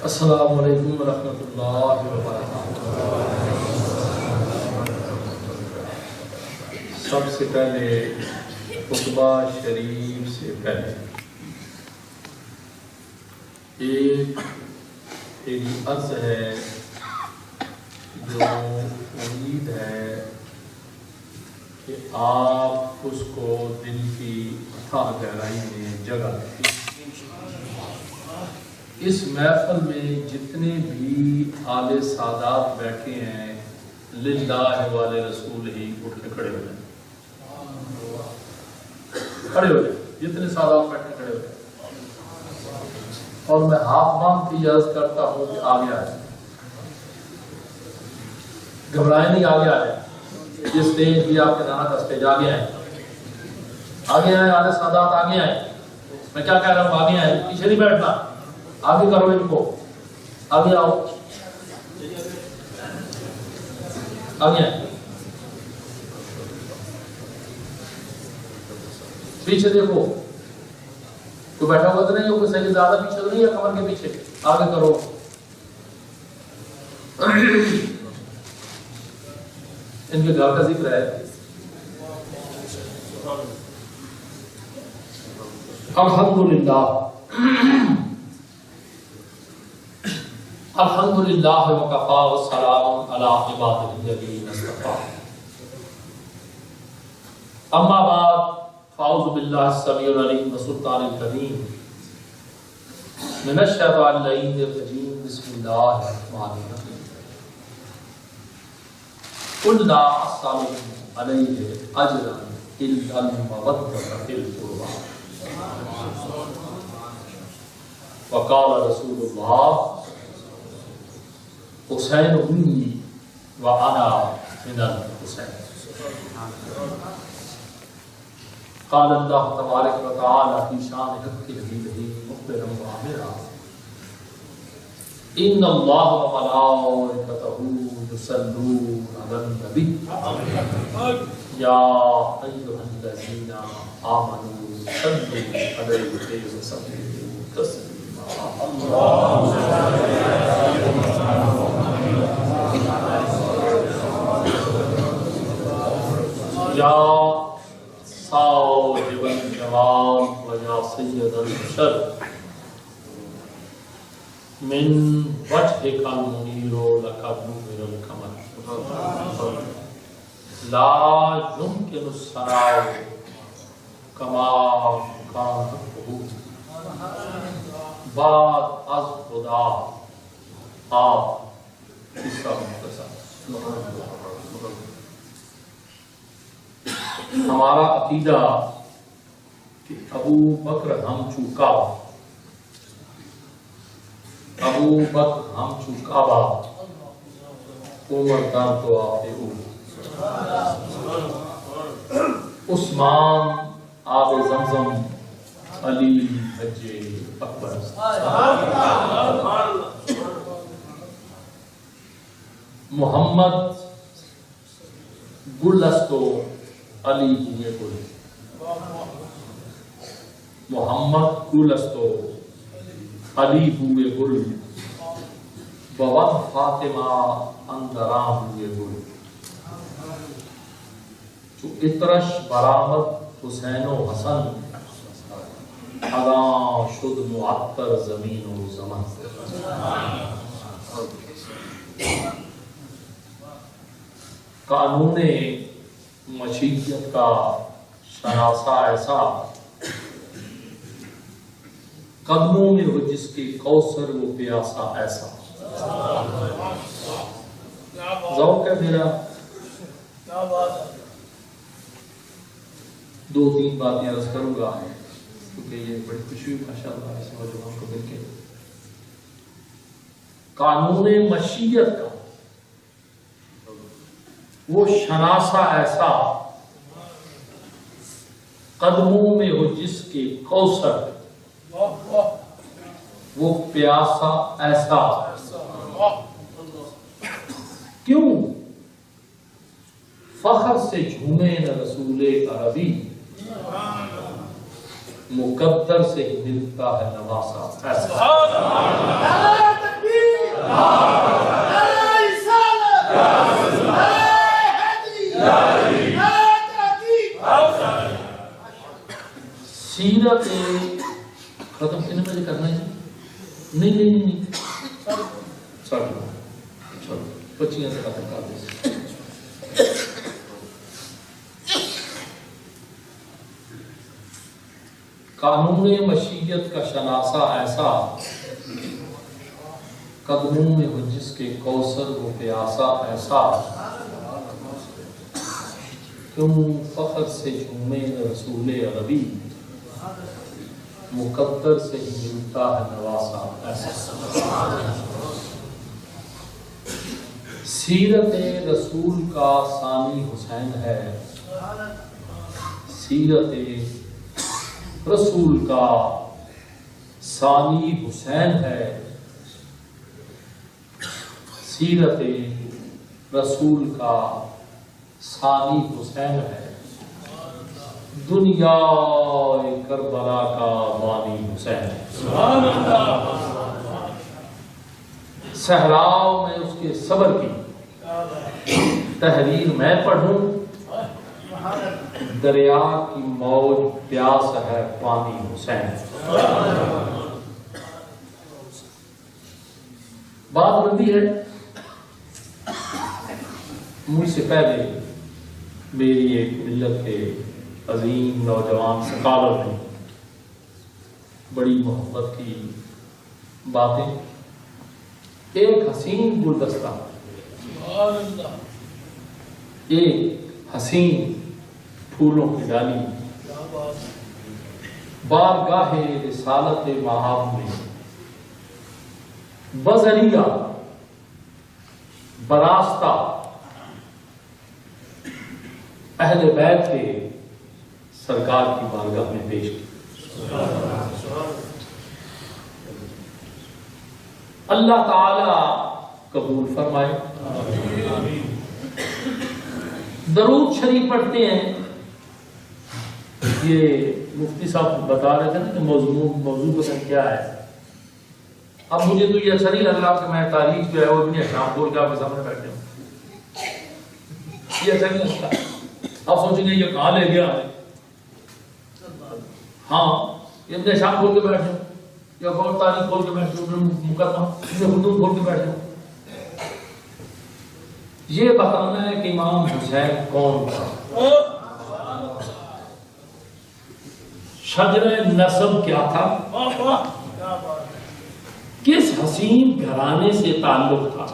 السلام علیکم ورحمۃ اللہ وبرکاتہ۔ سب سے پہلے خطبہ شریف سے پہلے ایک میری عرض ہے جو امید ہے کہ آپ اس کو دل کی اتھاہ گہرائی میں جگہ دیں۔ اس محفل میں جتنے بھی اعلی سادات بیٹھے ہیں للہ والے رسول ہی اٹھ کے کھڑے ہو جائیں، کھڑے ہو جائیں، جتنے سادات بیٹھے کھڑے ہو جائیں۔ اور میں ہاتھ باندھ کی عرض کرتا ہوں کہ آگے آ جائیں، گھبرائیں نہیں، آگے آ جائیں۔ یہ اسٹیج بھی آپ کے نانا کا اسٹیج، آگے آئیں، آگے آئیں، اعلی سادات آگے آئیں۔ میں کیا کہہ رہا ہوں، آگے آئیں، پیچھے نہیں بیٹھنا، آگے کرو ان کو، آگے آؤ، آگے آئیں، پیچھے دیکھو، کوئی بیٹھا ہوا تو نہیں ہو، کوئی صحیح زیادہ پیچھے تو نہیں ہے کمر کے پیچھے، آگے کرو۔ ان کے گھر کا ذکر ہے۔ الحمدللہ الحمدللہ وکفا والسلام علی عبادہ الذین اصطفیٰ، اما بعد فاعوذ باللہ السمیع العلیم والسلطان الکریم من الشیطان اللعین الرجیم، بسم اللہ الرحمن الرحیم۔ قل لا اسألکم علیہ اجرا الا المودۃ فی القربى، وقال رسول اللہ حسین منی وانا من الحسین۔ قال اللہ تبارک و تعالی فی شان حق حبیبہ مخبرا وآمرا، ان اللہ وملائکتہ یصلون علی النبی یا ایھا الذین آمنوا صلوا علیہ وسلموا تسلیما۔ یا صاحب الجمال و یا سید البشر، من وجهک المنیر لک نور القمر، لا يمکن الثناء کما کان حقہ، بعد از خدا آپ قصہ مختصر۔ ہمارا عقیدہ کہ ابو بکر ہم چو کعبہ عمر دار تو آپ عثمان آب زمزم، علی حج اکبر، محمد گل استو علی ہوئے گل، محمد گل استو علی ہوئے گل، بوت فاطمہ اندرام ہوئے گل، چو اترش برآمد حسین و حسن، اذاں شد معطر زمین و زمن۔ قانون مشیت کا شناسہ ایسا، قدموں میں ہو جس کے کوثر وہ پیاسا ایسا۔ ذوق ہے میرا، دو تین باتیں عرض کروں گا کیونکہ یہ بڑی خوشی ہوئی ماشاءاللہ اس نوجوان کو مل کے۔ قانون مشیت کا وہ شناسہ ایسا، قدموں میں ہو جس کے کوثر وہ پیاسا ایسا۔ کیوں فخر سے جھومے نہ رسول عربی، مقدر سے ہی ملتا ہے نواسا ایسا۔ سیرت ختم کتنے بجے کرنا ہے؟ نہیں چلو بچیاں سے ختم کر دیں. قانون مشیت کا شناسہ ایسا قدموں میں ہو جس کے کوثر و پیاسا ایسا کیوں فخر سے جھومے رسول عربی مقدر سے ہی ملتا ہے نواسا ایسا. سیرت رسول کا ثانی حسین ہے. سیرت رسول کا ثانی حسین ہے. سیرت رسول کا ثانی حسین ہے. دنیا کربلا کا بانی حسین ہے. صحراؤں میں اس کے صبر کی تحریر میں پڑھوں. دریا کی موج پیاس ہے پانی حسین. بات بنتی ہے مجھ سے پہلے میری ایک ملت کے عظیم نوجوان سکالر نے بڑی محبت کی باتیں. ایک حسین گلدستہ، ایک حسین پھولوں کی ڈالی بارگاہ رسالت مآب میں بذریعہ براستہ اہل بیت کے سرکار کی بارگاہ میں پیش کی. اللہ تعالی قبول فرمائے. درود شریف پڑھتے ہیں. یہ مفتی صاحب بتا رہے تھے نا کہ موضوع پسند کیا ہے. اب مجھے تو یہ اچھا نہیں لگ رہا کہ میں تاریخ جو ہے وہ اتنی احکام بول کے آپ کے سامنے بیٹھے ہوں. یہ اچھا نہیں لگتا. آپ سوچیں گے یہ کہاں لے گیا. ہاں یہ اپنے شام کھول کے بیٹھے ہوں یا اور تاریخ کھول کے بیٹھے ہوں، مقدمہ خطوط کھول کے بیٹھے ہوں. یہ بتانا ہے کہ امام حسین کون تھا، شجر نسب کیا تھا، کس حسین گھرانے سے تعلق تھا،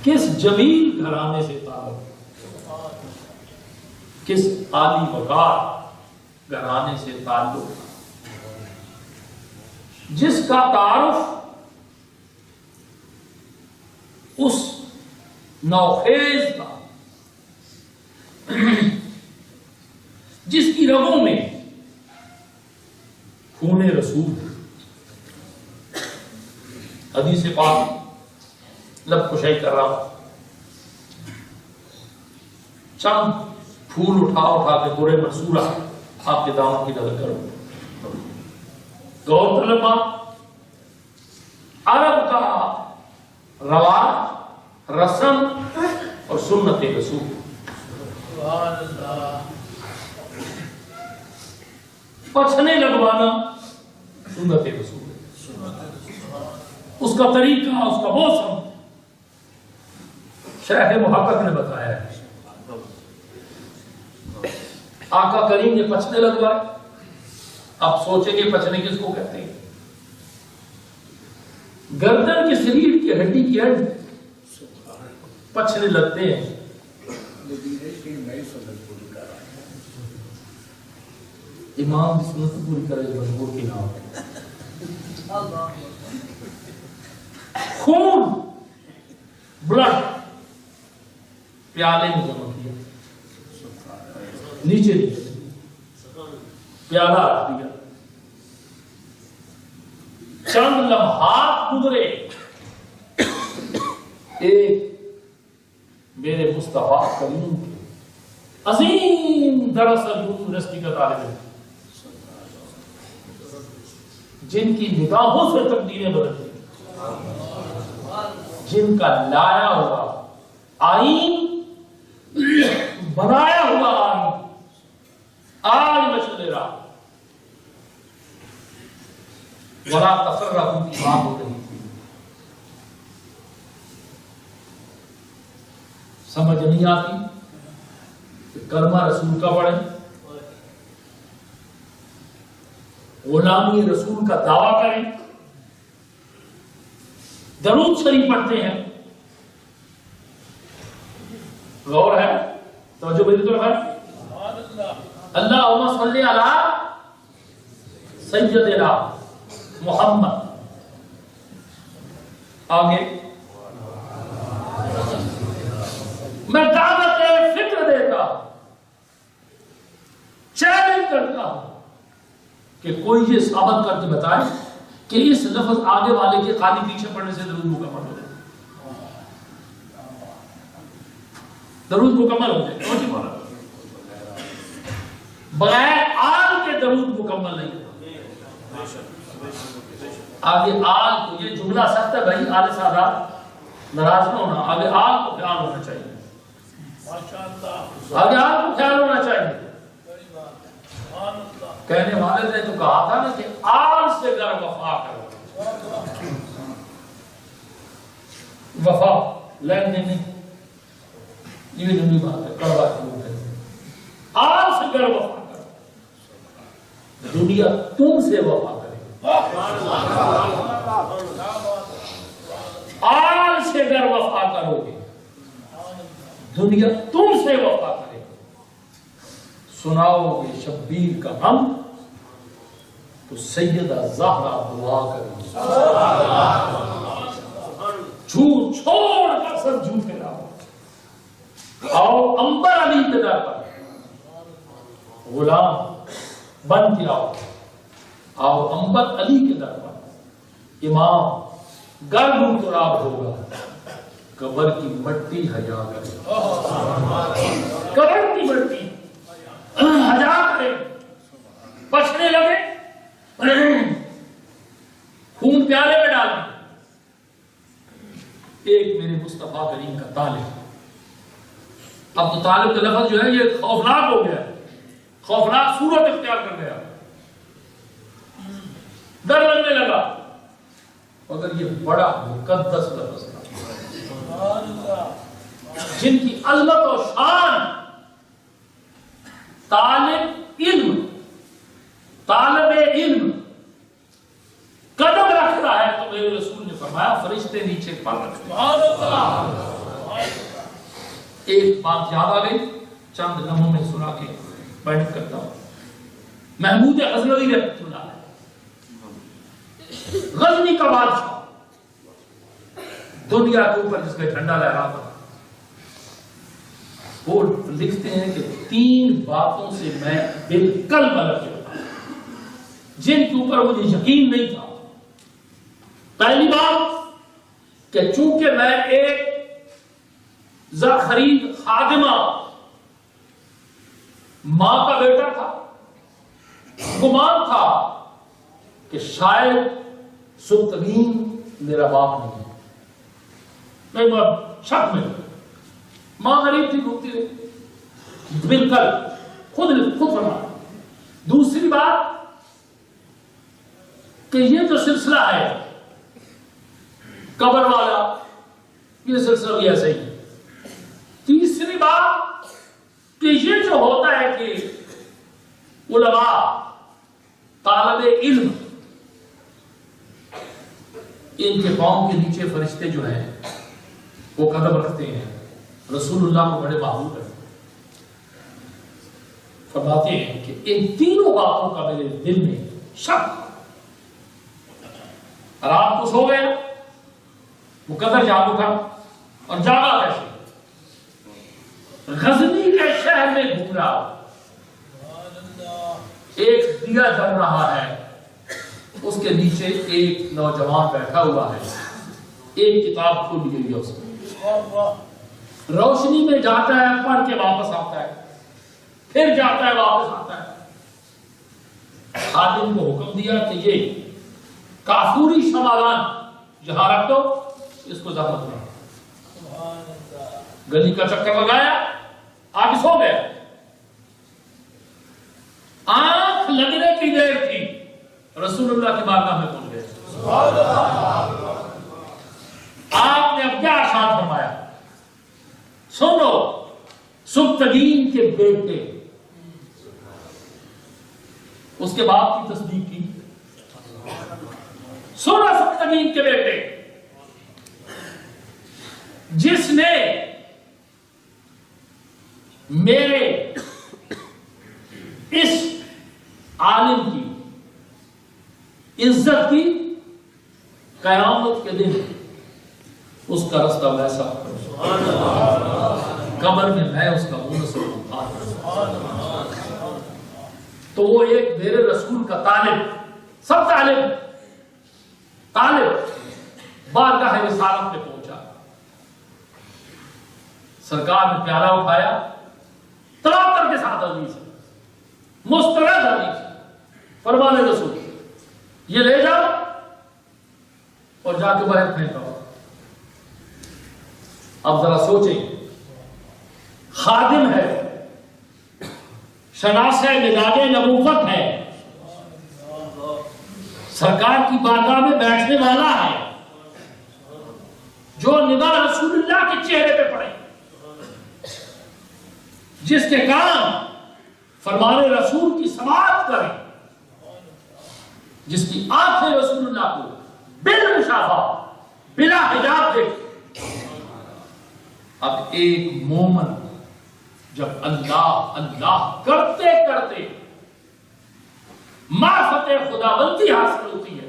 کس جمیل گھرانے سے تعلق، کس عالی وقار گھرانے سے تعلق تھا، جس کا تعارف اس نوخیز کا، جس کی رگوں میں خون رسول. حدیث پاک لب کشائی کر رہا ہوں. چند پھول اٹھا کے پورے منصورہ آپ کے دامن کی نظر کرو. غور طلبا، عرب کا رواج، رسم اور سنت رسول. پچھنے لگوانا سنت رسول، اس کا طریقہ، اس کا موسم شیخ محقق نے بتایا ہے. آقا کریم نے پچھنے لگوائے. آپ سوچیں گے پچھنے کس کو کہتے ہیں؟ گردن کی سریڑ کی ہڈی کی ہڈ پچھنے لگتے ہیں. امام کی سنت پوری کرے مجبور کی نام خون بلڈ پیالے میں جمع کیا، نیچے پیالہ رکھ دیا. چند لمحات گزرے، ایک میرے مصطفیٰ کریم عظیم دراصل یونیورسٹی کا طالب علم جن کی نگاہوں سے تقدیریں بدلتی، جن کا لایا ہوا آئین، بنایا ہوا آئین آج مشعل ذرا ولا تفرقوا کی بات ہو رہی تھی. سمجھ نہیں آتی کہ کلمہ رسول کا پڑھیں، غلامی رسول کا دعویٰ کریں، درود شریف پڑھتے ہیں. غور ہے، توجہ میری طرف ہے. اللہم صلی علی سیدنا محمد. آگے میں دعوت فکر دیتا ہوں، چیلنج کرتا ہوں کہ کوئی یہ ثابت کر کے بتائے کہ اس لفظ آگے والے کے خالی پیچھے پڑھنے سے درود مکمل ہو جائے. درود مکمل ہو جائے. بغیر آل کے درود مکمل نہیں ہوتا. آگے آل کو، یہ جملہ سخت ہے بھائی، آل سادات ناراض نہ ہونا. آگے آل کو خیال ہونا چاہیے، آگے آل کو خیال ہونا چاہیے. کہنے والے نے تو کہا تھا نا کہ آل سے گر وفا کرو. وفا لین دین نہیں، یہ جمعی بات ہے، کڑوا کی بات ہے. آل سے گر وفا کرو، دنیا تم سے وفا کرے. آل سے گر وفا کرو گے، دنیا تم سے وفا کرے. سناؤ گے شبیر کا ہم تو سیدہ زہرا دعا کرے. جھوٹ چھوڑ کر سب جھوٹے لاؤ. آؤ انبر علی کے در پر غلام بن کے آؤ. آؤ انبر علی کے در پر امام گرد تراب ہوگا، قبر کی مٹی حیا کرے. قبر کی مٹی حیا کرے. بچنے لگے خون پیالے میں ڈالیں. ایک میرے مصطفیٰ کریم کا طالب، اب تو طالب کا لفظ جو ہے یہ خوفناک ہو گیا، خوفناک صورت اختیار کر گیا، ڈر لگنے لگا. مگر یہ بڑا مقدس لفظ تھا، جن کی عظمت و شان طالب علم قدم رکھ رہا ہے تو میرے رسول نے فرمایا فرشتے نیچے پڑھ رکھتے. ایک بات یاد آ گئی، چند لمحوں میں سنا کے بیٹھ کرتا ہوں. محمود غزنوی رحمۃ اللہ علیہ، غزنی کا بادشاہ، دنیا کے اوپر جس میں جھنڈا لہراتا تھا. وہ لکھتے ہیں کہ 3 باتوں سے میں بالکل غلط ہوتا جن کے اوپر مجھے یقین نہیں تھا. پہلی بات کہ چونکہ میں ایک زرخرید خادمہ ماں کا بیٹا تھا، گمان تھا کہ شاید سلطنین میرا باپ نہیں ہے. میں شک میں، ماں غریب تھی، ڈوبتی رہی، بالکل خود فرما. دوسری بات کہ یہ جو سلسلہ ہے قبر والا، یہ سلسلہ بھی ایسا ہی. تیسری بات کہ یہ جو ہوتا ہے کہ علماء طالب علم ان کے پاؤں کے نیچے فرشتے جو ہیں وہ قدم رکھتے ہیں، رسول اللہ کو بڑے محبوب ہیں. فرماتے ہیں کہ ان تینوں باتوں کا میرے دل میں شک. رات کو سو گیا، مقدر جاگ اٹھا، اور جاگا کیسے؟ غزنی کے شہر میں گھوم رہا، ایک دیا جل رہا ہے، اس کے نیچے ایک نوجوان بیٹھا ہوا ہے، ایک کتاب کھولی ہوئی ہے اس میں. روشنی میں جاتا ہے، پڑھ کے واپس آتا ہے، پھر جاتا ہے، واپس آتا ہے. خادم کو حکم دیا کہ یہ کافوری شمالان جہاں رکھ دو، اس کو زحمت نہ. گلی کا چکر لگایا، آگے سو گیا. آنکھ لگنے کی دیر تھی، رسول اللہ کی بارگاہ میں پہنچ گئے. آپ نے اب کیا ارشاد فرمایا؟ سنو، سبتگین کے بیٹے، اس کے باپ کی تصدیق کی. سنو سبتگین کے بیٹے، جس نے میرے اس عالم کی عزت کی، قیامت کے دن اس کا رستہ میں صاف کروں، قبر میں میں اس کا منہ سے تو وہ ایک میرے رسول کا طالب، سب طالب بارگاہ رسالت میں پہنچا. سرکار نے پیالہ اٹھایا، تواتر کے ساتھ حدیث ہے، مستند حدیث، فرمان رسول، یہ لے جاؤ اور جا کے باہر پھینکا. اب ذرا سوچیں، خادم ہے، شناسہ مزاج نبوت ہے، سرکار کی بارگاہ میں بیٹھنے والا ہے، جو نگاہ رسول اللہ کے چہرے پہ پڑے، جس کے کام فرمان رسول کی سماعت کریں، جس کی آنکھیں رسول اللہ کو بالمشافہ بلا حجاب دیکھیں. اب ایک مومن جب اللہ اللہ کرتے کرتے معرفت خداوندی حاصل ہوتی ہے،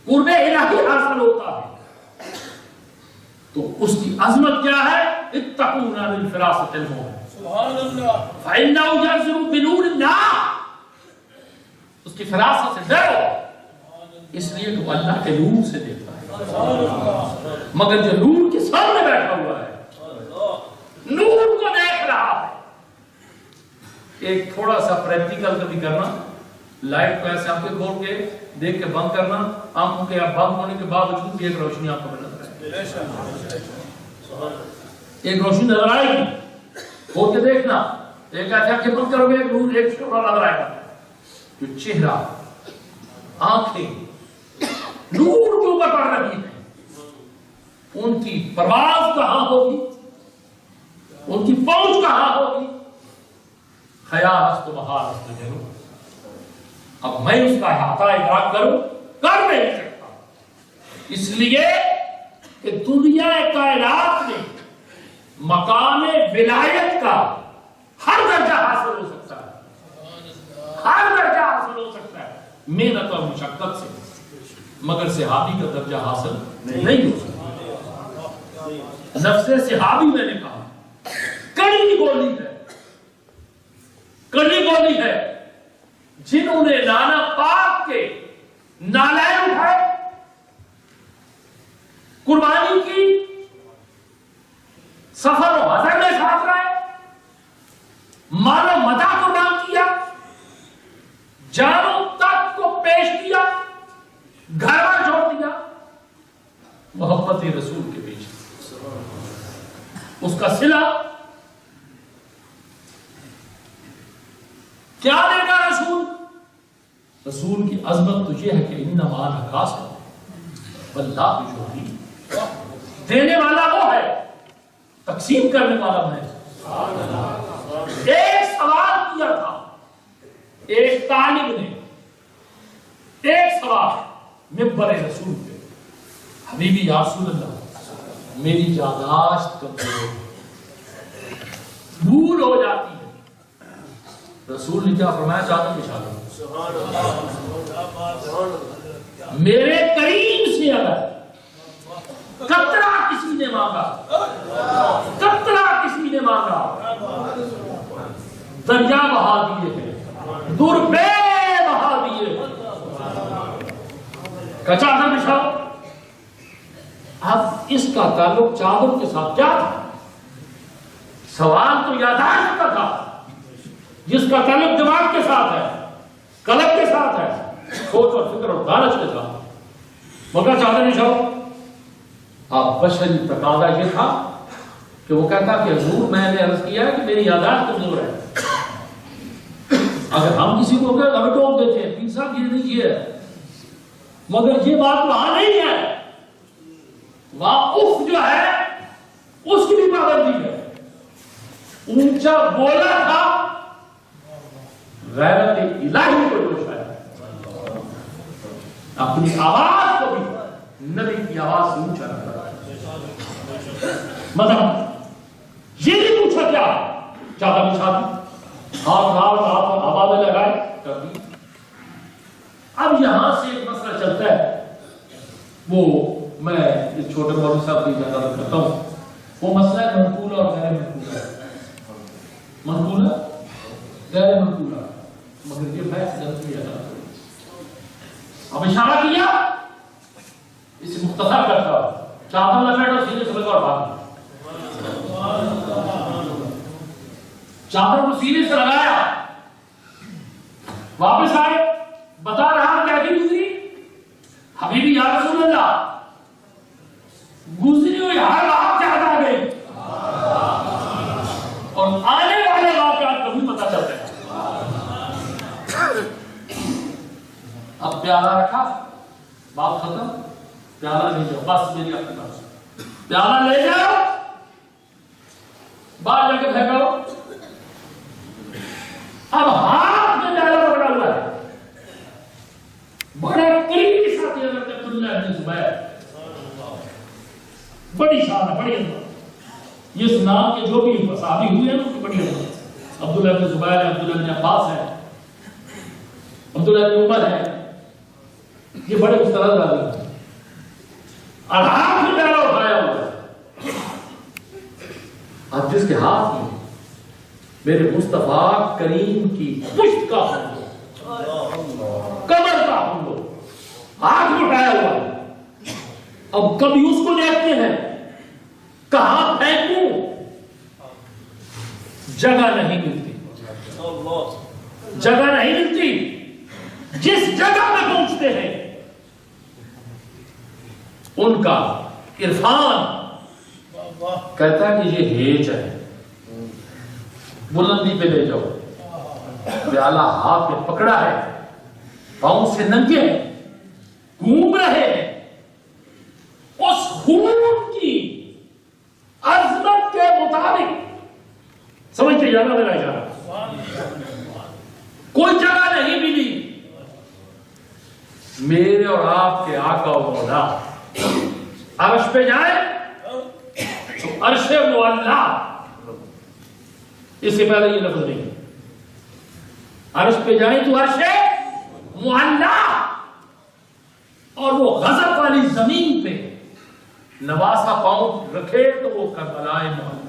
قرب الہی حاصل ہوتا ہے، تو اس کی عظمت کیا ہے؟ اتقون للفراست المومن سبحان اللہ فإنه ينظر بنور اللہ. اس کی فراست سے ڈرو، اس لیے کہ وہ اللہ کے نور سے دیکھتا ہے. مگر جو نور کے سامنے بیٹھا ہوا ہے، نور کو دیکھ رہا ہے. ایک تھوڑا سا پریکٹیکل کبھی کرنا، لائٹ کو ایسے آنکھیں کھول کے دیکھ کے بند کرنا، آنکھوں کے بند ہونے کے باوجود بھی ایک روشنی آنکھوں میں نظر آئے گی، ایک روشنی نظر آئے گی. کھول کے دیکھنا، ایک ایسے آنکھیں بند کرو گے، ایک نور ایک شعلہ نظر آئے گا. جو چہرہ، آنکھیں نور کے اوپر پڑ رہی ہیں، ان کی پرواز کہاں ہوگی، ان کی پہنچ کہاں ہوگی؟ خیال است و محال است جنو. اب میں اس کا احاطہ ادراک کروں، کر نہیں سکتا، اس لیے کہ دنیا کائنات میں مقام ولایت کا ہر درجہ حاصل ہو سکتا ہے، ہر درجہ حاصل ہو سکتا ہے محنت اور مشقت سے، مگر صحابی کا درجہ حاصل نہیں ہو سکتا. نفس صحابی میں نے کہا کڑی گولی ہے، کڑی گولی ہے، جنہوں نے نانا پاک کے نالائن اٹھائے، قربانی کی، سفر و حضر میں ساتھ رہے، مال و متا قربان کیا، جانوں تک کو پیش کیا، گھر پر چھوڑ دیا، محبت رسول کے پیچھے اس کا صلہ کیا دے گا رسول؟ رسول کی عظمت تو یہ ہے کہ انما انا قاسم واللہ یعطی. دینے والا وہ ہے، تقسیم کرنے والا میں. ایک سوال کیا تھا ایک طالب نے، ایک سوال منبر رسول پہ، حبیبی یا رسول اللہ میری یادداشت کمزور بھول ہو جاتی ہے. رسول نے کیا فرمایا؟ چادر بچھا دو. میرے کریم سے اگر قطرہ کسی نے مانگا، قطرہ کسی نے مانگا، دریا بہا دیے ہیں، دربے بہا دیے ہیں. چادر بچھاؤ. اب اس کا تعلق چادر کے ساتھ کیا تھا؟ سوال تو یادداشت کا تھا، جس کا تعلق دماغ کے ساتھ ہے، قلب کے ساتھ ہے، سوچ اور فکر اور دانش کے ساتھ. مگر چادر بچھاؤ. اب بشری تقاضا یہ تھا کہ وہ کہتا کہ حضور میں نے عرض کیا ہے کہ میری یادداشت کمزور ہے، اگر ہم کسی کو کہ ہمیں ٹوک دیتے ہیں، پیر صاحب یہ نہیں کیا ہے، مگر یہ بات وہاں نہیں ہے، وہاں اف جو ہے اس کی بھی پابندی ہے. اونچا بولا تھا، غیرت الہی کو جوش آیا، اپنی آواز کو بھی نبی کی آواز سے اونچا رکھا. مطلب یہ نہیں پوچھا کیا چادر بچھا ہاتھ ہوا میں لگائے کر دی. اب یہاں سے ایک مسئلہ چلتا ہے، وہ میں اس چھوٹے مولوی صاحب کی اجازت کرتا ہوں. وہ مسئلہ ہے منقول اور غیر منقول ہے. منقول ہے غیر منقول ہے، مگر یہ بحث جلدی ہے. اب اشارہ کیا، اسے مختصر کرتا ہوں. چادر لپیٹو، سینے سے لگا اور بھاگ. چادر کو سینے سے لگایا، واپس آئے، بتا رہا کیا کہ گزری حبیبی یا رسول اللہ، گزری ہوئی ہر بات یاد آ گئی اور آنے والے واقعات کبھی پتہ چلتے ہیں. اب پیالہ رکھا، بات ختم. پیالہ لے جاؤ، بس میری اپنی بات، پیالہ لے جاؤ، باہر جا کے پھینکو. اب ہاتھ میں پیالہ پکڑا ہوا ہے، بڑے قریبی ساتھی حضرت عبداللہ بن زبیر، بڑی شان ہے، بڑی عظمت. یہ نام کے جو بھی صحابی ہوئے ہیں ان کی بڑی عظمت. عبداللہ بن زبیر ہے، عبداللہ بن عباس ہے، عبداللہ بن عمر ہے، یہ بڑے مسترد آدمی ہیں. اور ہاتھ میں پیالہ اٹھایا ہوا ہے. اب جس کے ہاتھ میں میرے مصطفیٰ کریم کی پشت کا ہم لو، کمر کا ہم لو، ہاتھ اٹھایا ہوا ہے. اب کبھی اس کو دیکھتے ہیں، کہاں پھینکوں، جگہ نہیں ملتی، جگہ نہیں ملتی. جس جگہ پہ پہنچتے ہیں ان کا عرفان کہتا ہے کہ یہ ہیج ہے، بلندی پہ لے جاؤ. پیالہ ہاتھ میں پکڑا ہے، پاؤں سے ننگے ہیں، گھوم رہے ہیں. اس خون کی عظمت کے مطابق سمجھتے جانا میرا اشارہ، کوئی جگہ نہیں ملی. میرے اور آپ کے آقا و مولا عرش پہ جائے تو عرش معلا، اس سے پہلے یہ لفظ نہیں. عرش پہ جائیں تو عرش معلا، اور وہ غضب والی زمین پہ نواسا پاؤں رکھے تو وہ کربلائے معلا،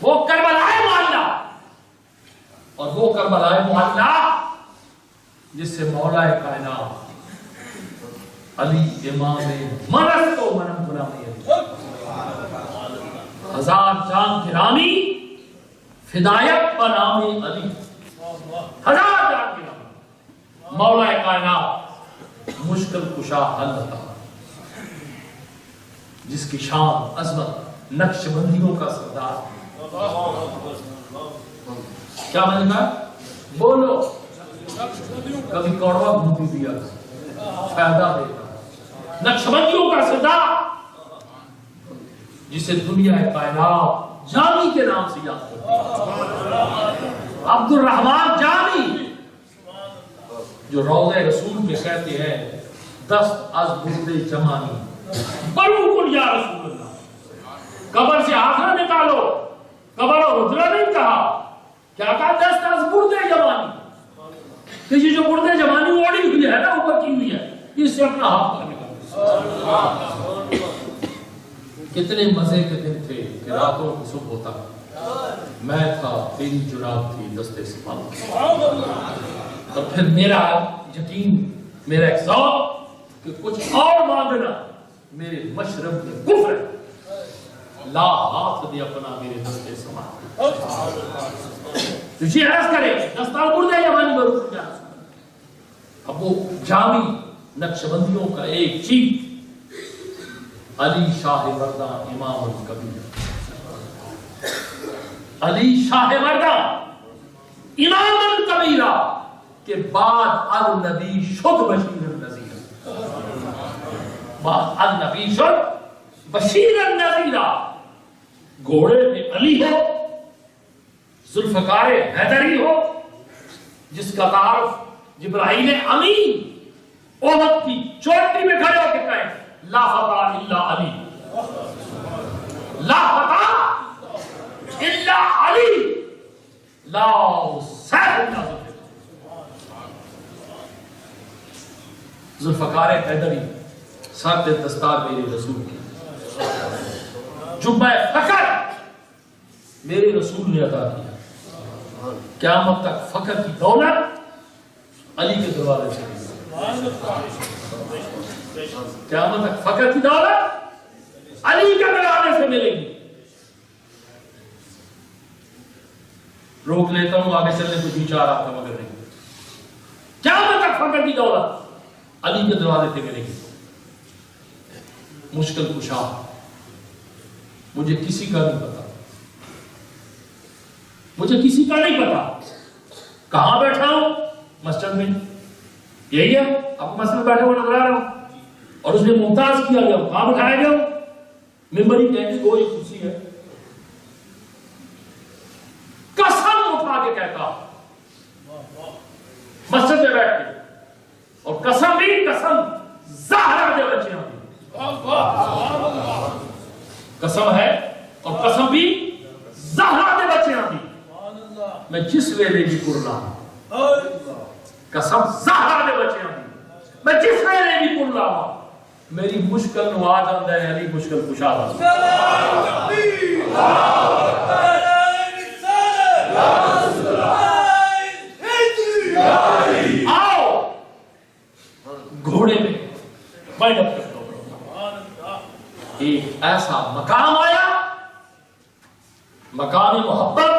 وہ کربلائے معلا. اور وہ کربلائے معلا جس سے مولا کائنات علی امام مرض کو منم غلامی، ہزار جان گرامی فدایت بنام علی، ہزار جان گرامی مولا کائنات مشکل کشا حل عطا، جس کی شان عظمت نقش بندیوں کا سردار. کیا میں نے کہا؟ بولو. کبھی کوڑوا گھومتی دیا فائدہ دے گا. نقش بندیوں کا سردار جسے دنیا کائنات جامی کے نام سے یاد کرتی ہے. عبد الرحمن جامی، جو روضہ رسول پہ کہتے ہیں دست از برد جمانی بلو کن یا رسول اللہ. قبر سے آخر نکالو، قبر اور حجرہ نہیں کہا، کیا کہا؟ دست از برد جمانی. کہ یہ جو برد جمانی اوڑی ہوئی ہے نا، اوپر کی ہوئی ہے، اس سے اپنا ہاتھ کر نکالو. کتنے مزے کے دن تھے کہ راتوں کو صبح ہوتا، میں تھا تیری جراب تھی دستے سپاہ. اور پھر میرا یقین، میرا ایک ذوق کہ کچھ اور مانگنا میرے مشرب میں کفر ہے. لا ہاتھ دے اپنا میرے دستے سپاہ. تجھے عرض کرے دستار بردے یمانی بروف جا. اب وہ جامی نقش بندیوں کا ایک چیز علی شاہ وردہ امام الکبیر. علی شاہ مردہ امام کبیرہ کے بعد النبی شد بشیر النذیر، بعد النبی شد بشیر النذیر۔ گھوڑے میں علی ہو، ذوالفقار حیدری ہو، جس کا تعارف جبرائیل امین احد کی چوٹی میں کھڑے ہو کے کہیں لا فتح الا علی، لا فتح الا علی، لا سیف الا ذوالفقار حیدری، ساتھ دستار میرے رسول کی، جبہ فخر میرے رسول نے عطا کیا، قیامت تک فخر کی دولت علی کے دروازے سے، قیامت تک فخر کی دولت علی کے دروازے سے ملے گی۔ روک لیتا ہوں، آگے چلنے کو جی چاہ رہا تھا مگر نہیں۔ قیامت تک فخر کی دولت علی کے دروازے سے ملے گی۔ مشکل کشا مجھے کسی کا نہیں پتا، مجھے کسی کا نہیں پتا، کہاں بیٹھا ہوں؟ مسجد میں، یہی ہے آپ مسجد میں بیٹھے ہوئے نظر آ رہا ہوں، اور اس میں ممتاز کیا گیا، کہاں بٹھایا گیا؟ ممبر ہی کہیں کوئی کرسی ہے، قسم اٹھا کے کہتا مسجد میں بیٹھ کے، اور قسم بھی قسم زہرا دے بچے ہوں، قسم ہے اور قسم بھی زہرا دے بچے ہوں، میں جس ویلے بھی کرنا قسم زہرا دے بچے ہوں، میں جس ویلے بھی کرنا میری مشکل نو آ جاندہ ہے، یعنی مشکل کشا دا آؤ گھوڑے میں بائنڈ اپ کرتا ہوں، ایک ایسا مقام آیا، مقام محبت،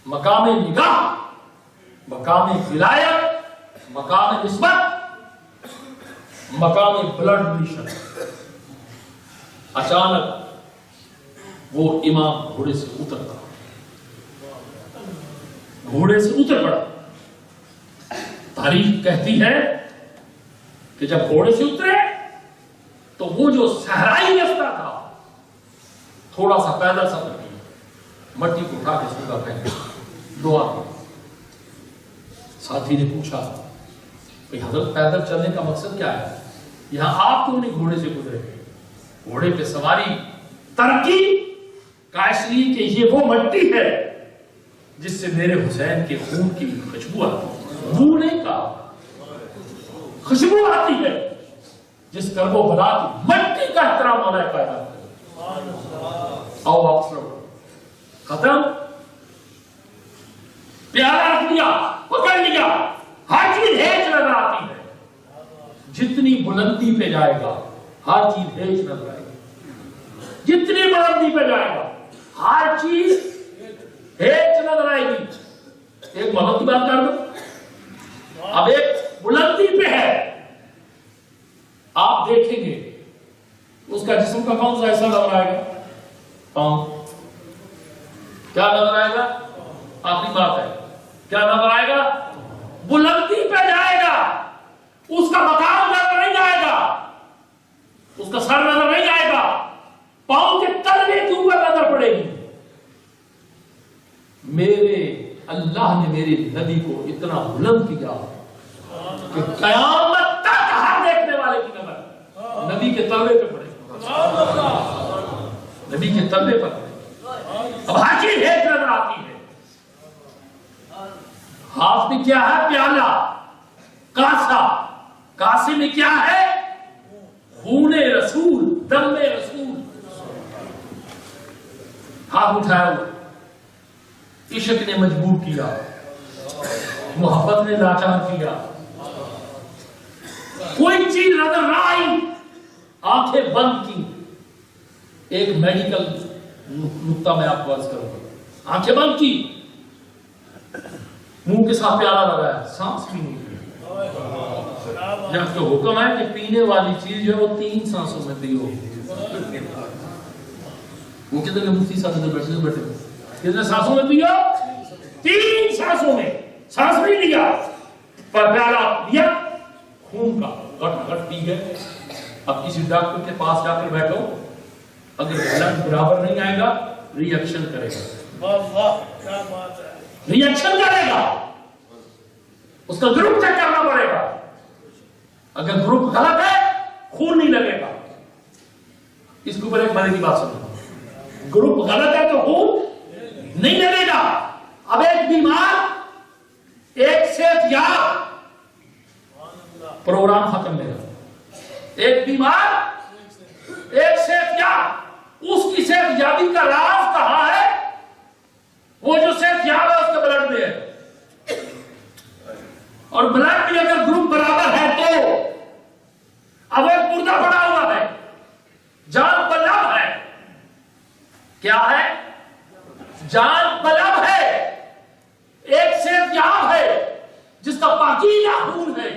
مقام نگاہ، مقام ولایت، مقام نسبت، مقام بلڈ ریلیشن۔ اچانک وہ امام گھوڑے سے اترتا، گھوڑے سے اتر پڑا۔ تاریخ کہتی ہے کہ جب گھوڑے سے اترے تو وہ جو صحرائی رستہ تھا تھوڑا سا پیدل سفر کیا، مٹی کو اٹھا کے سیدھا پھینکا، دعا کی۔ ساتھی نے پوچھا کہ حضرت پیدل چلنے کا مقصد کیا ہے؟ یہاں آپ کیوں نہیں گھوڑے سے گزرے؟ گھوڑے پہ سواری ترقی کا اس لیے کہ یہ وہ مٹی ہے جس سے میرے حسین کے خون کی خوشبو آتی ہے، بو نہیں کہا، خوشبو آتی ہے، جس کرب و بلا کی مٹی کا احترام ہونا ہے پیدا کرے۔ آؤ واپس لوگ ختم، پیارا رکھ لیا، پکڑ لیا، ہر چیز ہیچ نظر آتی ہے، جتنی بلندی پہ جائے گا ہر چیز ہیچ نظر آئے گی، جتنی بلندی پہ جائے گا ہر چیز ہیچ نظر آئے گی۔ ایک محبت کی بات کر دو، اب ایک بلندی پہ ہے، آپ دیکھیں گے اس کا جسم کا کون سا حصہ نظر آئے گا؟ پاؤں۔ کیا نظر آئے گا؟ آخری بات ہے، کیا نظر آئے گا؟ بلندی پہ جائے گا، اس کا مقام نظر نہیں آئے گا، اس کا سر نظر نہیں آئے گا، پاؤں کے تلوے کے اوپر نظر پڑے گی۔ میرے اللہ نے میرے نبی کو اتنا بلند کیا کہ قیامت تک ہر دیکھنے والے کی نظر نبی کے تلوے پہ پڑے گی، نبی کے تلوے پر پڑے گی۔ اب ہر چیز ایک نظر آتی ہے، ہاتھ میں کیا ہے؟ پیالہ، کاسا، کاسے میں کیا ہے؟ خون رسول، دم رسول۔ ہاتھ اٹھایا ہوا، عشق نے مجبور کیا، محبت نے لاچار کیا، کوئی چیز نظر نہ آئی، آنکھیں بند کی۔ ایک میڈیکل نقطہ میں آپ کو عرض کروں گا، آنکھیں بند کی، منہ کے ساتھ پیالہ لگایا، سانس بھی نہیں لی۔ جب تو حکم ہے کہ پینے والی چیز جو ہے وہ 3 سانسوں میں پی ہو۔ وہ کہتے ہیں مفتی صاحب ادھر بیٹھے کتنے سانسوں میں پیا؟ 3 سانسوں میں. سانس نہیں لیا پر پیالہ لیا خون کا گٹ گٹ پی گئے. اب کسی ڈاکٹر کے پاس جا کر بیٹھو, اگر بلڈ برابر نہیں آئے گا ری ایکشن کرے گا, ری ایکشن کرے گا, اس کا گروپ چیک کرنا پڑے گا. اگر گروپ غلط ہے خون نہیں لگے گا. اس کے اوپر ایک بڑی بات سنو, گروپ غلط ہے تو خون نہیں لگے گا. اب ایک بیمار ایک صحت یاب پروگرام ختم لے گا. ایک بیمار ایک صحت یاب, اس کی صحت یابی کا راز کہاں ہے؟ وہ جو صحت یاب ہے اس کا بلڈ میں ہے. اور بلڈ بھی اگر گروپ برابر ہے تو اب ایک مردہ پڑا ہوا ہے, جان بلب ہے. کیا ہے؟ جان بلب ہے. ایک صحت یاب ہے جس کا پاکیزہ خون ہے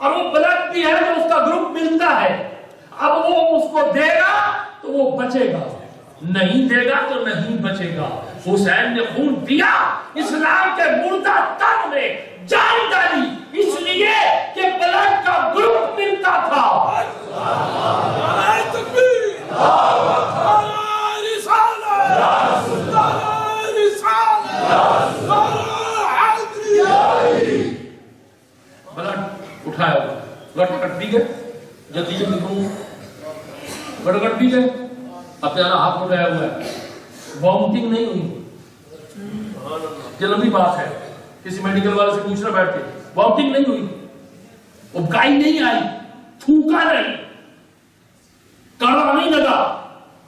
اور وہ بلڈ بھی ہے تو اس کا گروپ ملتا ہے. اب وہ اس کو دے گا تو وہ بچے گا, نہیں دے گا تو نہیں بچے گا. حسین نے خون دیا, اسلام کے مردہ تن میں جان ڈالی, اس لیے کہ بلڈ کا گروپ ملتا تھا. بلڈ اٹھایا گٹ کٹ دی گئے, جلدی جلدی خون گٹ کٹ دی گئے. اب پیارا ہاتھ اٹھایا ہوا ہے, وامٹنگ نہیں ہوئی. یہ لمبی بات ہے, کسی میڈیکل والے سے پوچھنا بیٹھ کے, وامٹنگ نہیں ہوئی, ابکائی نہیں آئی, تھوکا نہیں, کڑوا نہیں لگا.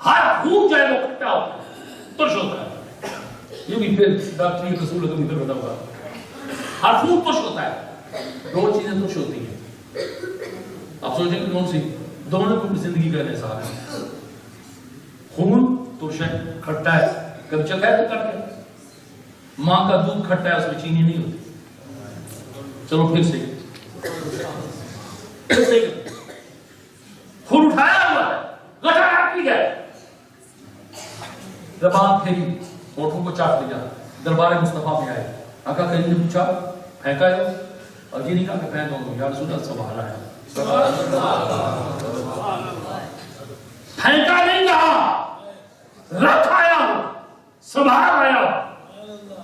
ہر خون جو ہے وہ کھٹا ہوتا ہے, ترش ہوتا ہے. یہ بھی پھر ڈاکٹری رسول کا مطلب بتا ہوگا. ہر خون ترش ہوتا ہے. 2 چیزیں ترش ہوتی ہیں. آپ سوچیں کہ کون سی؟ دونوں کو زندگی کا احساس ہے. خون ترش ہے, کھٹا ہے, کبھی چکھا ہے تو کٹ ہے. ماں کا دودھ کھٹا ہے, اس میں چینی نہیں ہوتی. چلو پھر سے خون اٹھایا ہوا ہے, گٹا کاٹ لی گئے, زبان پھیری, ہونٹوں کو چاٹ لیا, دربار مصطفیٰ میں آئے. آقا کریم نے پوچھا پھینکا ہے, اور یہ نہیں کہا کہ پھینکا ہوں, یا رسول اللہ سنبھالا ہے. پھینکا نہیں کہا, رکھ آیا, سنبھال آیا.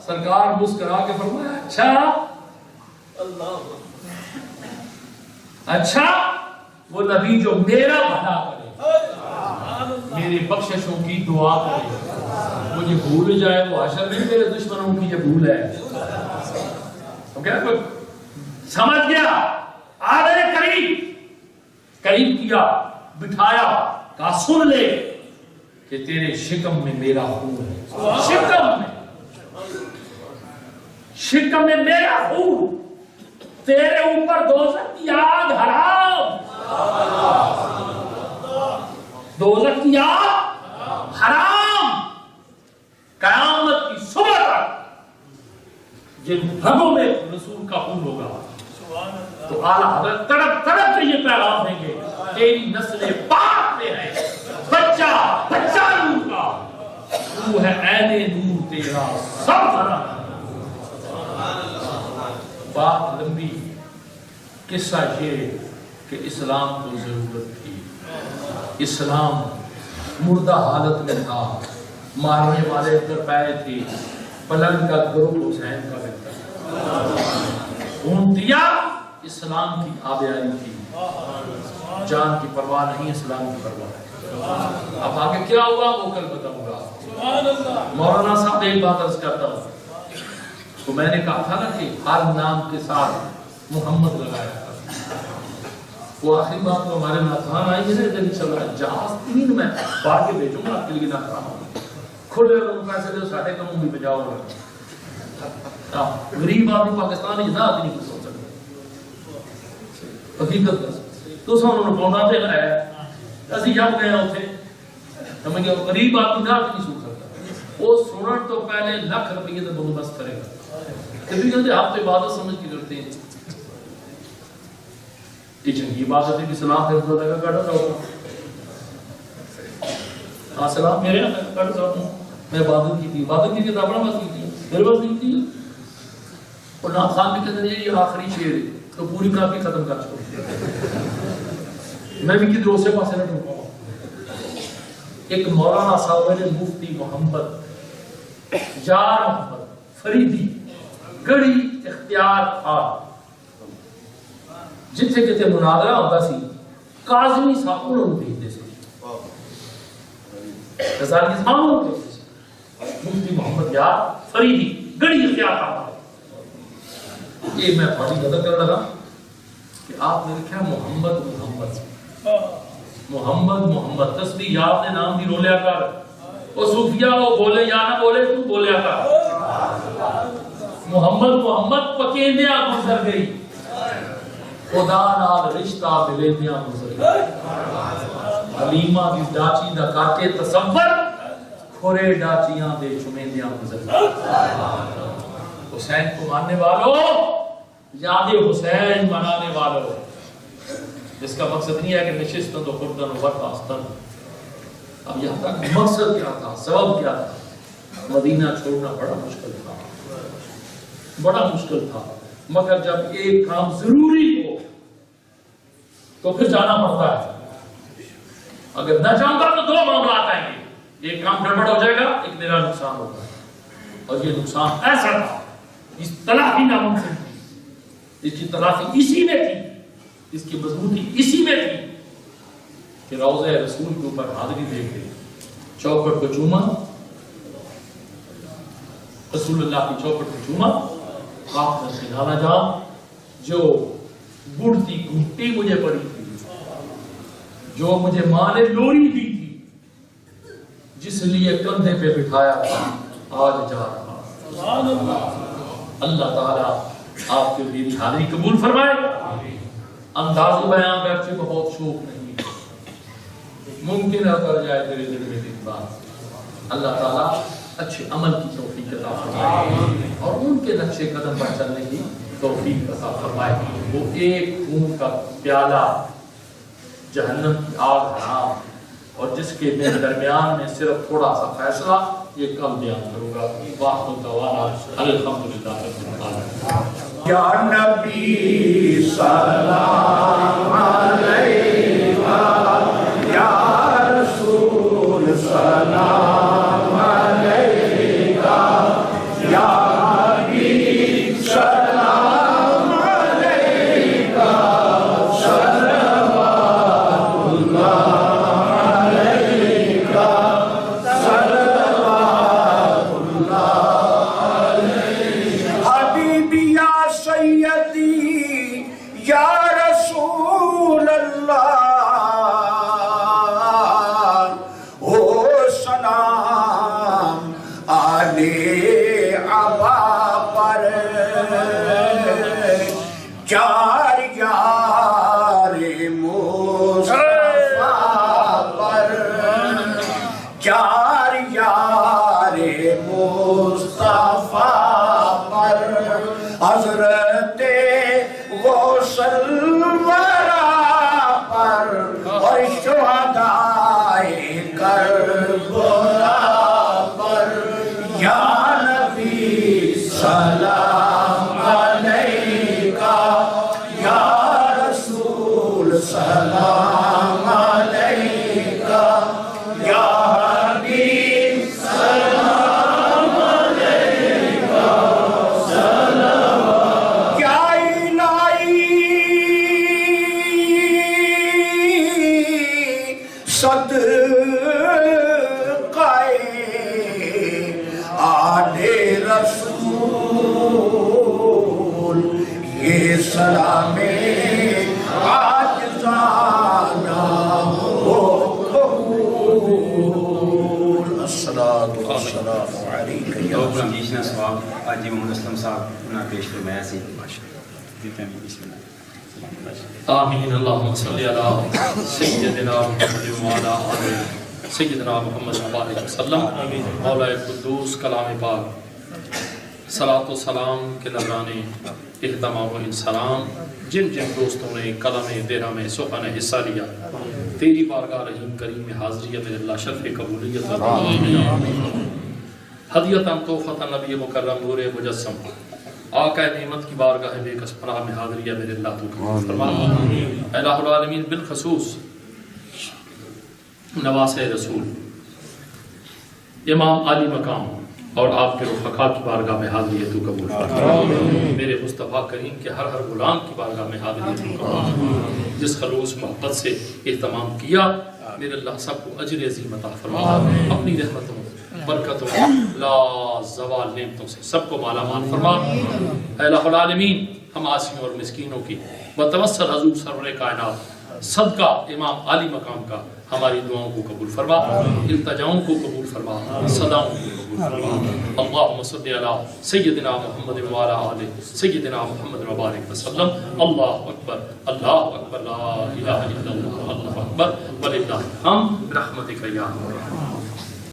سرکار مسکرا کے فرمایا اچھا وہ نبی جو میرا بھلا کرے, میری بخششوں کی دعا کرے, مجھے بھول جائے وہ حشر نہیں, میرے دشمنوں کی یہ بھول ہے. سمجھ گیا؟ آدھے قریب کیا, بٹھایا, کہا سن لے کہ تیرے شکم میں میرا خون ہے. شکم میں میرا خون, تیرے اوپر دوزخ کی آگ حرام, دوزخ کی آگ حرام. قیامت کی صبح تک جن رگوں میں رسول کا خون ہوگا تو اعلیٰ حضرت تڑپ تڑپ کے یہ پیغام دیں گے, تیری نسل پاک میں ہے بچہ نور کا, تو ہے عین نور تیرا سب بھرا. بات لمبی, قصہ یہ کہ اسلام کو ضرورت تھی. اسلام مردہ حالت میں تھا, مارنے والے ادھر پائے تھے, بلند کا گروپ حسین کا بہتر خون دیا. اسلام کی آبیاری تھی, جان کی پرواہ نہیں, اسلام کی پرواہ ہے. اب آگے کیا ہوا وہ کل بتاؤں گا. مولانا صاحب ایک بات عرض کرتا ہوں, تو میں نے کہا تھا نا کہ ہر نام کے ساتھ محمد لگایا تھا. وہ آخری بات تو ہمارے ناتھان آئی ہے نا, چل رہا ہے جہاز 3 میں باہر کے بھیجوں گا آپ کے لیے ناتھان کھلے اور پیسے دے ساڑھے کموں بھی بجاؤ رہا. غریب آدمی پاکستانی نہ آدمی نہیں سوچ سکتے حقیقت تو انہوں نے پونا پہ لگایا. اسی جب گئے ہوتے ہمیں کہ غریب آدمی نہ نہیں سوچ سکتا, وہ سنن تو پہلے لاکھ روپیے کا بندوبست کرے گا. کبھی کہتے آپ تو عبادت سمجھ کے کرتے ہیں, یہ چنگی عبادت ہے کہ سلام ہے خدا کا کڑا رہا. ہاں سلام میرے کڑا رہا. میں عبادت کی تھی تو اپنا بس کی تھی میرے بس کی تھی. اور نام خان بھی کہتے ہیں یہ آخری شعر ہے تو پوری کافی ختم کر چھوڑ. میں بھی کدھر اسے پاسے نہ ڈھونڈا. ایک مولانا صاحب نے مفتی محمد یار محمد فریدی گڑی اختیار تھا جتھے کتے مناظرہ ہوتا سی کاظمی صاحب انہوں بھیجتے سی غزالی صاحب انہوں بھیجتے سی مفتی محمد یار فریدی گڑی اختیار تھا. یہ میں پڑھی قدر کر لگا کہ آپ نے لکھا محمد محمد محمد محمد تسبیح آپ نے نام بھی رولیا کر وہ صوفیہ وہ بولے یا نہ بولے تو بولیا کر محمد محمد پکیندیاں گزر گئی خدا نال رشتہ ملیندیاں گزر گئی. حلیمہ دی ڈاچی دا کاٹے تصور کھورے ڈاچیاں دے چمیندیاں گزر گئی. حسین کو ماننے والوں یاد حسین منانے والوں. اس کا مقصد نہیں ہے کہ نشستن تو خردن و برخاستن. اب یہاں تک مقصد کیا تھا سبب کیا تھا. مدینہ چھوڑنا بڑا مشکل تھا بڑا مشکل تھا مگر جب ایک کام ضروری ہو تو پھر جانا پڑتا ہے. اگر نہ جاؤں گا تو دو معاملات آئیں گے. ایک کام گڑبڑ ہو جائے گا ایک میرا نقصان ہوگا. اور یہ نقصان ایسا تھا اس تلافی ناممکن تھی. اس کی تلافی اسی میں تھی اس کی مضبوطی اسی میں تھی کہ روضہ رسول کے اوپر حاضری دے کے چوکھٹ کو چوما رسول اللہ کی چوکھٹ کو چوما آپ کا خیالہ جا جو بڑھتی گھٹی مجھے پڑی تھی جو مجھے ماں نے لوری دی تھی جس لیے کندھے پہ بٹھایا آج جا رہا. اللہ تعالیٰ آپ کے میری حاضری قبول فرمائے. انداز بیان کرچے کو بہت شوق نہیں ممکن ہے کر جائے تیرے دل میں ایک بات. اللہ تعالیٰ اچھے عمل کی توفیق عطا فرمائے اور ان کے نقشے قدم پر چلنے کی توفیق عطا فرمائے. وہ ایک خون کا پیالہ جہنم کی آگ حرام اور جس کے درمیان میں صرف تھوڑا سا فیصلہ یہ کم بیان کروں گا. واخر دعوانا الحمدللہ رب العالمین. یا نبی سلام علیکہ یا رسول سلام علیکہ یا حبیب سلام علیکہ صلوات اللہ علیکہ صلوات اللہ علیکہ. حبیبی یا سیدی یا رسول اللہ او سلام آلِ عبا پر چار یار مصطفیٰ پر چار یار مصطفیٰ پر حضرت غوث الورا پر اور شہدائے کربلا پر. یا نبی سلام علیکہ یا رسول سلام علیکہ یا حبیب سلام علیکہ صلوات. یا الہی صدقائے آلِ رسول یہ سلام عاجزانہ ہو قبول. الصلاۃ والسلام علیکہ یا پروگرام جیشنا سواب آجی محمد اسلم صاحب انہاں پیش فرمایا سی. بسم اللہ. آمین. اللہم صلی علی سیدنا محمد وعلی آلہ سیدنا محمد صلی وسلم. مولا قدوس کلام پاک صلاۃ و سلام کے نذرانے اہتمام و انسلام جن جن دوستوں نے کلام دیرہ میں سخن حصہ لیا تیری بارگاہ رحیم کریم میں حاضری میں اللہ شرف قبولیت ہدیتاً تحفۃ نبی مکرم نور مجسم آقا نعمت کی بارگاہ بے کس پناہ میں حاضری ہے میرے اللہ تو قبول فرما اے الہ العالمین بالخصوص نواس رسول امام علی مقام اور آپ کے رفقا کی بارگاہ میں حاضری ہے تو قبول فرما میرے مصطفیٰ کریم کے ہر غلام کی بارگاہ میں حاضری ہے تو قبول فرما جس خلوص محبت سے اہتمام کیا میرے اللہ سب کو اجر عظیم عطا فرما اپنی رحمتوں برکتوں لا زوال نعمتوں سے سب کو مالا مال فرما اے الہ العالمین ہم عاصیوں اور مسکینوں کی بتوسل حضور سرور کائنات صدقہ امام علی مقام کا ہماری دعاؤں کو قبول فرما التجاؤں کو قبول فرما صداؤں کو قبول فرما اللہم صلی علی سیدنا محمد وعلی آلہ سیدنا محمد وبارک وسلم اللہ اکبر لا الہ الا اللہ اللہ اکبر وللہ الحمد برحمتک یا ارحم